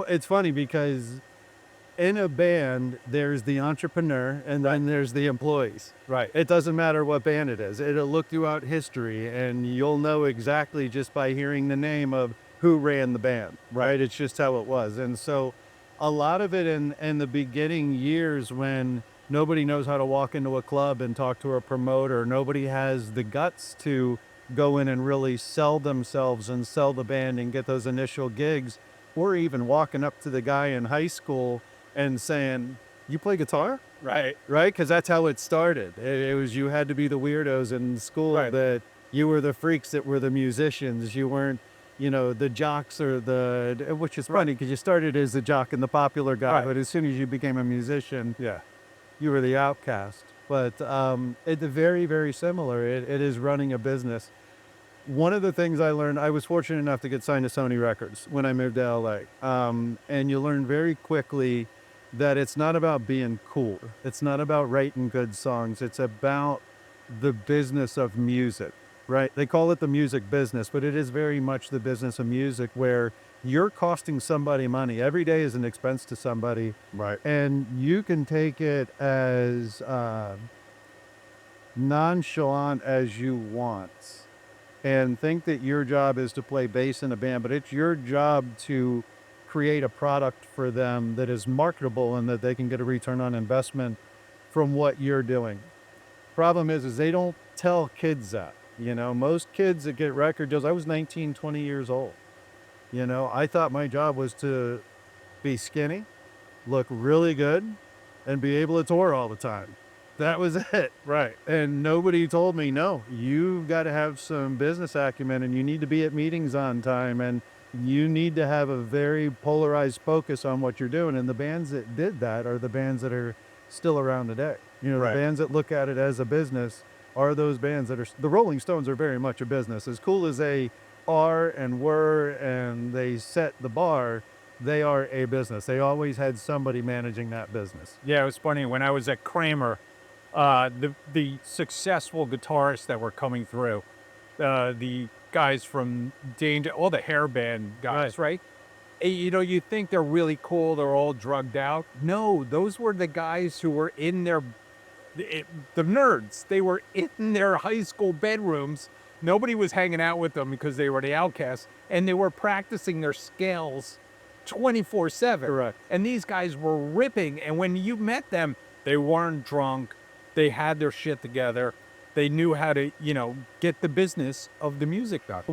it's funny because in a band, there's the entrepreneur and then there's the employees. Right. It doesn't matter what band it is. It'll look throughout history and you'll know exactly just by hearing the name of who ran the band, Right. right? It's just how it was. And so a lot of it in the beginning years when nobody knows how to walk into a club and talk to a promoter, nobody has the guts to go in and really sell themselves and sell the band and get those initial gigs, or even walking up to the guy in high school and saying, "You play guitar?" Right. Right? Because that's how it started. It was you had to be the weirdos in school Right. that you were the freaks that were the musicians. You weren't, the jocks or which is Right. funny because you started as a jock and the popular guy, Right. but as soon as you became a musician, Yeah. you were the outcast. But it's very, very similar. It is running a business. One of the things I learned, I was fortunate enough to get signed to Sony Records when I moved to LA. And you learn very quickly that it's not about being cool. It's not about writing good songs. It's about the business of music, right? They call it the music business, but it is very much the business of music where you're costing somebody money. Every day is an expense to somebody. Right. And you can take it as nonchalant as you want and think that your job is to play bass in a band, but it's your job to create a product for them that is marketable and that they can get a return on investment from what you're doing. Problem is they don't tell kids that. Most kids that get record deals, I was 19, 20 years old. I thought my job was to be skinny, look really good, and be able to tour all the time. That was it. Right. And nobody told me, no, you've got to have some business acumen and you need to be at meetings on time and you need to have a very polarized focus on what you're doing. And the bands that did that are the bands that are still around today. The Right. bands that look at it as a business are those bands that are, the Rolling Stones are very much a business. As cool as they are and were, and they set the bar, they are a business. They always had somebody managing that business. Yeah, it was funny when I was at Kramer, the successful guitarists that were coming through, the guys from Danger, all the hair band guys, right? You think they're really cool, they're all drugged out. No, those were the guys who were in the nerds. They were in their high school bedrooms. Nobody was hanging out with them because they were the outcasts, and they were practicing their scales 24/7. Correct. And these guys were ripping. And when you met them, they weren't drunk. They had their shit together. They knew how to, get the business of the music done.